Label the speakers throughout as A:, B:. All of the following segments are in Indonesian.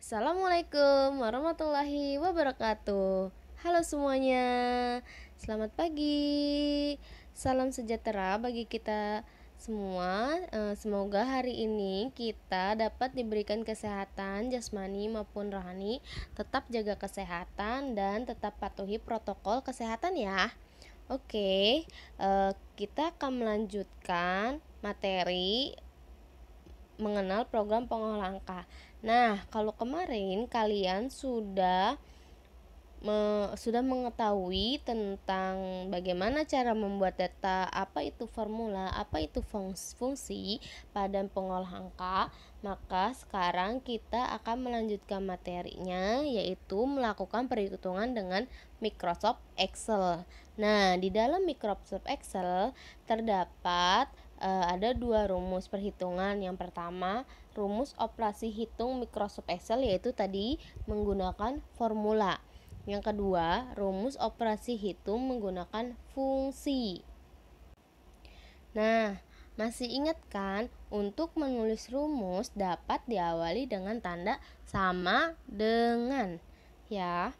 A: Assalamualaikum warahmatullahi wabarakatuh. Halo semuanya, selamat pagi. Salam sejahtera bagi kita semua. Semoga hari ini kita dapat diberikan kesehatan jasmani maupun rohani. Tetap jaga kesehatan dan tetap patuhi protokol kesehatan ya. Oke, kita akan melanjutkan materi mengenal program pengolahan angka. Nah, kalau kemarin kalian sudah mengetahui tentang bagaimana cara membuat data, apa itu formula, apa itu fungsi pada pengolahan angka, maka sekarang kita akan melanjutkan materinya, yaitu melakukan perhitungan dengan Microsoft Excel. Nah, di dalam Microsoft Excel terdapat ada dua rumus perhitungan. Yang pertama, rumus operasi hitung Microsoft Excel, yaitu tadi menggunakan formula. Yang kedua, rumus operasi hitung menggunakan fungsi. Nah, masih ingat kan, untuk menulis rumus dapat diawali dengan tanda sama dengan, ya.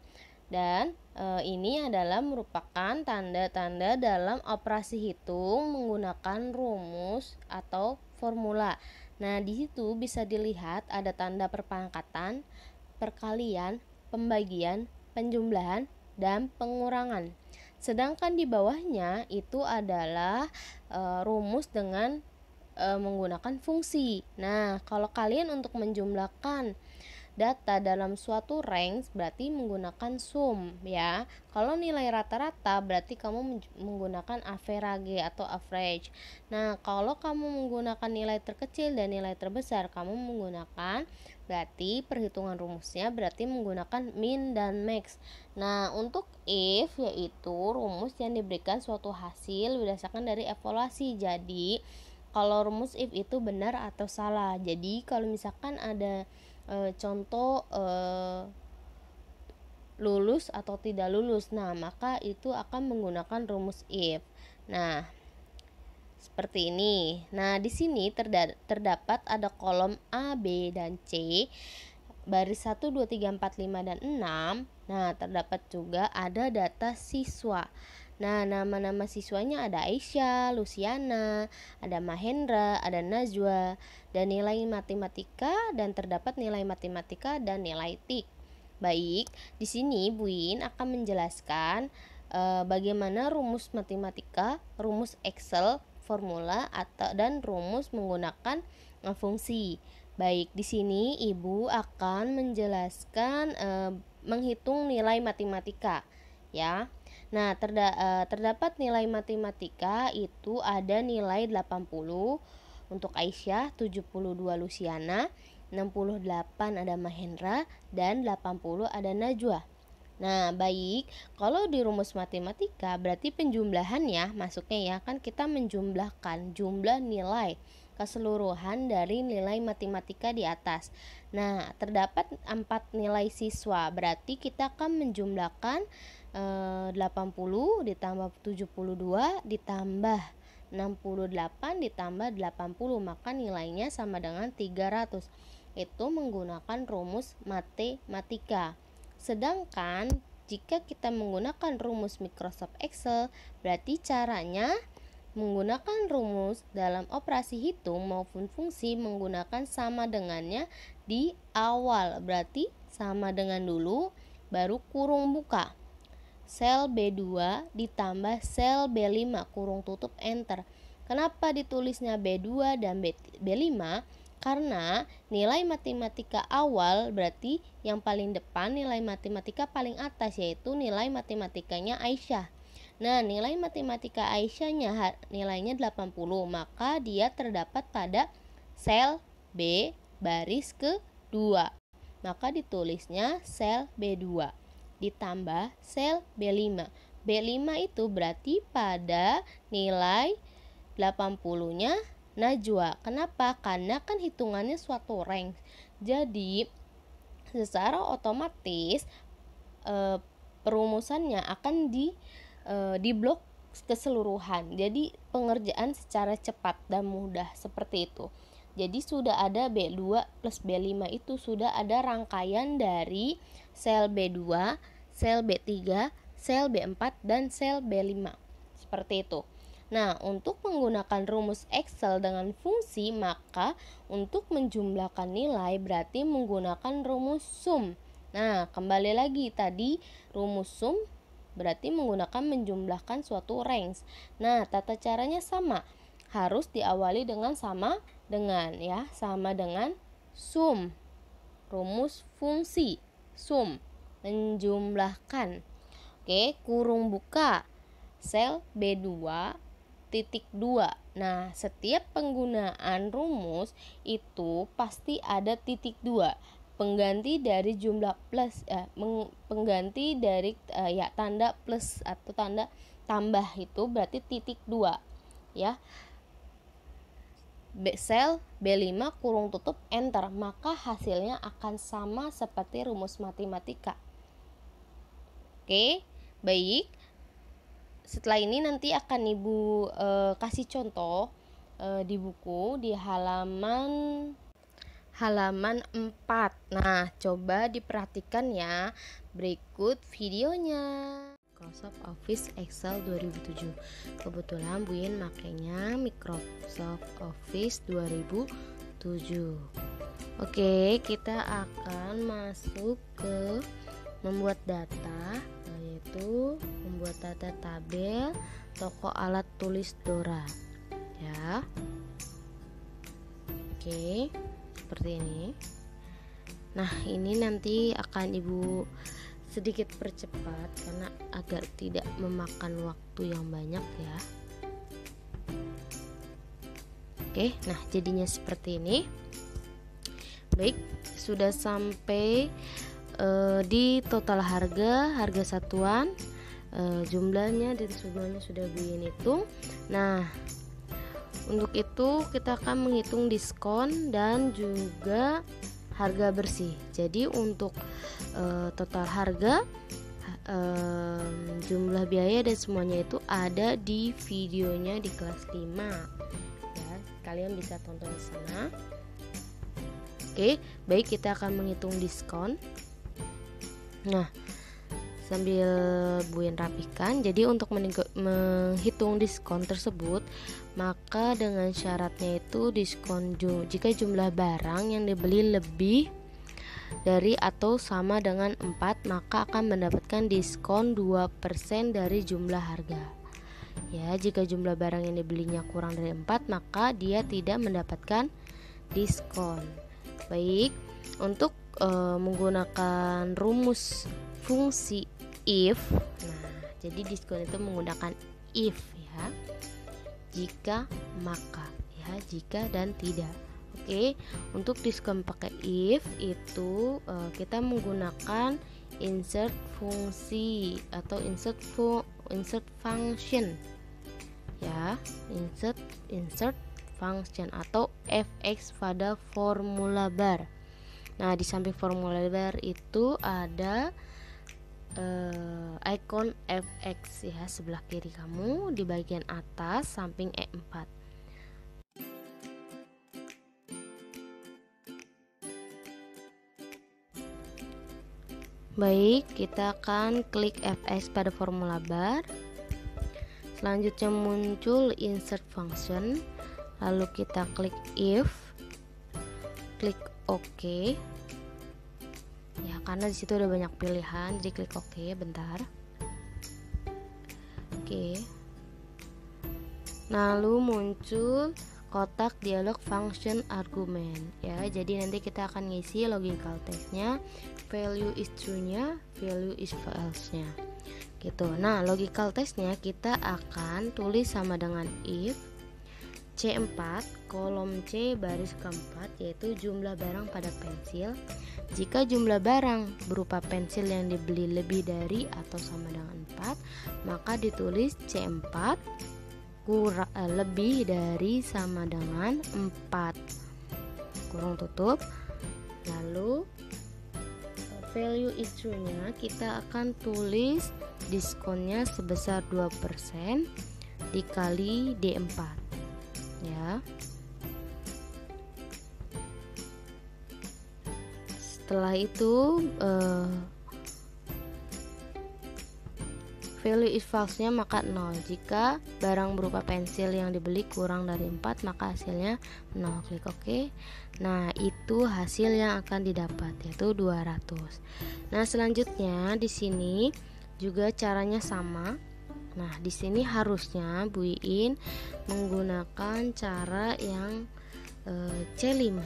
A: Dan ini adalah merupakan tanda-tanda dalam operasi hitung menggunakan rumus atau formula. Nah, di situ bisa dilihat ada tanda perpangkatan, perkalian, pembagian, penjumlahan, dan pengurangan. Sedangkan di bawahnya itu adalah rumus dengan menggunakan fungsi. Nah, kalau kalian untuk menjumlahkan data dalam suatu range berarti menggunakan sum, ya. Kalau nilai rata-rata berarti kamu menggunakan average atau average. Nah, kalau kamu menggunakan nilai terkecil dan nilai terbesar, kamu menggunakan berarti perhitungan rumusnya berarti menggunakan min dan max. Nah, untuk if yaitu rumus yang diberikan suatu hasil berdasarkan dari evaluasi. Jadi, kalau rumus if itu benar atau salah. Jadi, kalau misalkan ada contoh lulus atau tidak lulus, nah maka itu akan menggunakan rumus if. Nah, seperti ini. Nah, di sini terdapat ada kolom A, B, dan C, baris 1, 2, 3, 4, 5, dan 6. Nah, terdapat juga ada data siswa. Nah, nama-nama siswanya ada Aisyah, Luciana, ada Mahendra, ada Najwa, dan nilai matematika, dan terdapat nilai matematika dan nilai TIK. Baik, di sini Buin akan menjelaskan bagaimana rumus matematika, rumus Excel, formula dan rumus menggunakan fungsi. Baik, di sini Ibu akan menjelaskan menghitung nilai matematika, ya. Nah, terdapat nilai matematika itu ada nilai 80 untuk Aisyah, 72 Luciana, 68 ada Mahendra, dan 80 ada Najwa. Nah, baik, kalau di rumus matematika berarti penjumlahan ya masuknya, ya kan, kita menjumlahkan jumlah nilai keseluruhan dari nilai matematika di atas. Nah, terdapat 4 nilai siswa, berarti kita akan menjumlahkan 80 ditambah 72 ditambah 68 ditambah 80, maka nilainya sama dengan 300. Itu menggunakan rumus matematika. Sedangkan jika kita menggunakan rumus Microsoft Excel, berarti caranya menggunakan rumus dalam operasi hitung maupun fungsi menggunakan sama dengannya di awal. Berarti sama dengan dulu, baru kurung buka. Sel B2 ditambah sel B5 kurung tutup enter. Kenapa ditulisnya B2 dan B5? Karena nilai matematika awal berarti yang paling depan, nilai matematika paling atas, yaitu nilai matematikanya Aisyah. Nah, nilai matematika Aisyahnya nilainya 80, maka dia terdapat pada sel B baris ke-2. Maka ditulisnya sel B2 ditambah sel B5. B5 itu berarti pada nilai 80-nya Najwa. Kenapa? Karena kan hitungannya suatu range. Jadi, secara otomatis perumusannya akan di blok keseluruhan. Jadi, pengerjaan secara cepat dan mudah seperti itu. Jadi sudah ada B2 plus B5 itu sudah ada rangkaian dari sel B2, sel B3, sel B4 dan sel B5. Seperti itu. Nah, untuk menggunakan rumus Excel dengan fungsi, maka untuk menjumlahkan nilai berarti menggunakan rumus sum. Nah, kembali lagi tadi rumus sum berarti menggunakan menjumlahkan suatu range. Nah, tata caranya sama. Harus diawali dengan sama dengan sum. Rumus fungsi sum menjumlahkan. Oke, kurung buka sel B2 titik 2. Nah, setiap penggunaan rumus itu pasti ada titik 2. Pengganti dari jumlah plus pengganti dari tanda plus atau tanda tambah itu berarti titik 2 ya. Sel B5 kurung tutup enter, maka hasilnya akan sama seperti rumus matematika. Oke, baik. Setelah ini nanti akan Ibu kasih contoh di buku di halaman 4. Nah, coba diperhatikan ya. Berikut videonya. Microsoft Office Excel 2007. Kebetulan Bu Yen makainya Microsoft Office 2007. Oke, kita akan masuk ke membuat data, yaitu membuat data tabel toko alat tulis Dora. Ya. Oke. Seperti ini. Nah, ini nanti akan Ibu sedikit percepat karena agar tidak memakan waktu yang banyak ya. Oke, nah jadinya seperti ini. Baik, sudah sampai di total harga satuan, jumlahnya dan semuanya sudah Bu Yen hitung. Nah, untuk itu kita akan menghitung diskon dan juga harga bersih. Jadi untuk total harga, jumlah biaya dan semuanya itu ada di videonya di kelas 5. Ya, kalian bisa tonton di sana. Oke, baik, kita akan menghitung diskon. Nah, sambil Bu Yen rapikan. Jadi untuk menghitung diskon tersebut, maka dengan syaratnya itu diskon jika jumlah barang yang dibeli lebih dari atau sama dengan 4, maka akan mendapatkan diskon 2% dari jumlah harga. Ya, jika jumlah barang yang dibelinya kurang dari 4, maka dia tidak mendapatkan diskon. Baik, untuk menggunakan rumus fungsi if. Nah, jadi diskon itu menggunakan if ya. Jika, maka ya, jika dan tidak. Oke, untuk diskon pakai if itu kita menggunakan insert fungsi atau insert function. Ya, insert function atau fx pada formula bar. Nah, di samping formula bar itu ada icon fx ya, sebelah kiri kamu di bagian atas samping E4. Baik, kita akan klik fx pada formula bar. Selanjutnya muncul insert function, lalu kita klik if, klik OK. Ya, karena disitu ada banyak pilihan, jadi klik OK. Bentar. Oke. Lalu muncul kotak dialog function argument ya. Jadi nanti kita akan ngisi logical testnya, value is true-nya, value is false-nya. Gitu. Nah, logical testnya kita akan tulis sama dengan if C4 kolom C baris keempat, yaitu jumlah barang pada pensil. Jika jumlah barang berupa pensil yang dibeli lebih dari atau sama dengan 4, maka ditulis C4 lebih dari sama dengan 4 kurung tutup. Lalu value is true-nya kita akan tulis diskonnya sebesar 2% dikali D4 ya. Setelah itu value is false-nya maka 0. Jika barang berupa pensil yang dibeli kurang dari 4, maka hasilnya 0. Klik OK. Nah, itu hasil yang akan didapat, yaitu 200. Nah, selanjutnya di sini juga caranya sama. Nah, di sini harusnya Bu Iin menggunakan cara yang C5.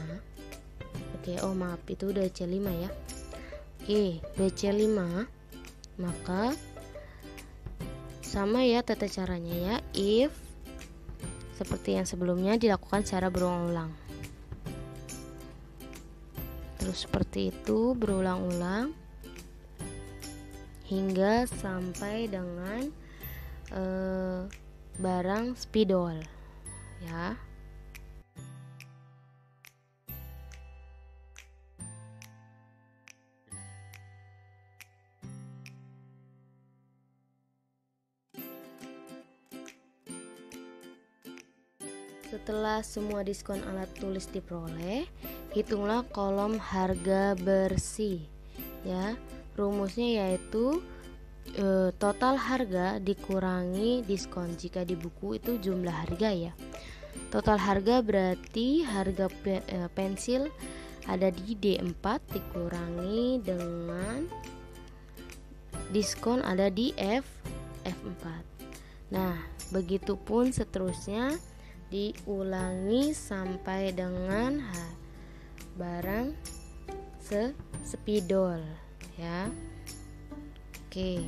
A: Oke, oh maaf, itu udah C5 ya. Oke, udah C5. Maka sama ya tata caranya ya, if seperti yang sebelumnya dilakukan secara berulang-ulang. Terus seperti itu berulang-ulang hingga sampai dengan barang spidol ya. Setelah semua diskon alat tulis diperoleh, hitunglah kolom harga bersih ya. Rumusnya yaitu total harga dikurangi diskon. Jika di buku itu jumlah harga ya. Total harga berarti harga pensil ada di D4 dikurangi dengan diskon ada di F4. Nah, begitupun seterusnya diulangi sampai dengan barang spidol ya. Oke,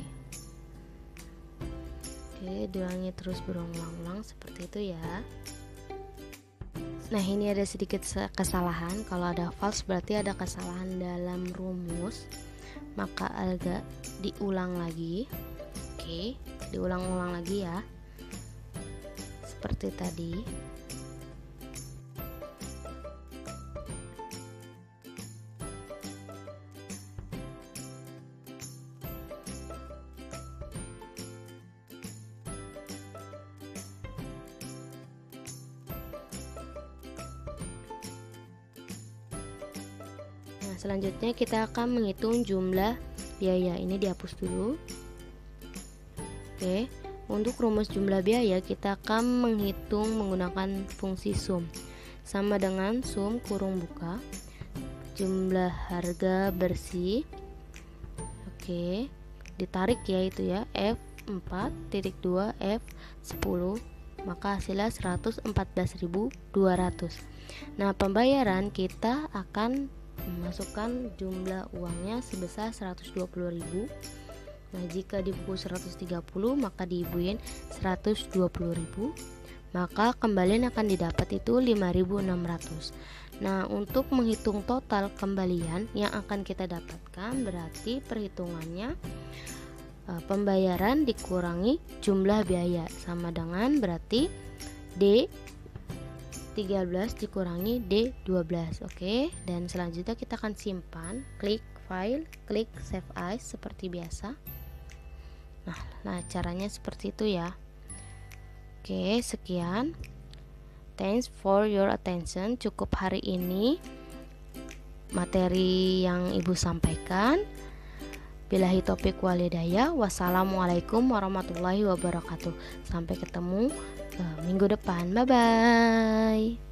A: diulangi terus berulang-ulang seperti itu ya. Nah, ini ada sedikit kesalahan. Kalau ada false berarti ada kesalahan dalam rumus, maka agak diulang lagi. Oke, diulang-ulang lagi ya, seperti tadi. Nah, selanjutnya kita akan menghitung jumlah biaya. Ini dihapus dulu. Oke, untuk rumus jumlah biaya kita akan menghitung menggunakan fungsi sum. Sama dengan sum kurung buka jumlah harga bersih. Oke, ditarik ya itu ya, F4.2 F10, maka hasilnya 114.200. Nah, pembayaran kita akan memasukkan jumlah uangnya sebesar 120.000. Nah, jika di buku 130 maka diibuin 120.000, maka kembalian akan didapat itu 5.600. Nah, untuk menghitung total kembalian yang akan kita dapatkan berarti perhitungannya pembayaran dikurangi jumlah biaya sama dengan berarti D13 dikurangi D12. Oke, dan selanjutnya kita akan simpan, klik file, klik save as seperti biasa. Nah, caranya seperti itu ya. Oke, sekian. Thanks for your attention. Cukup hari ini materi yang Ibu sampaikan. Billahi taufiq walhidayah. Wassalamualaikum warahmatullahi wabarakatuh. Sampai ketemu minggu depan. Bye bye.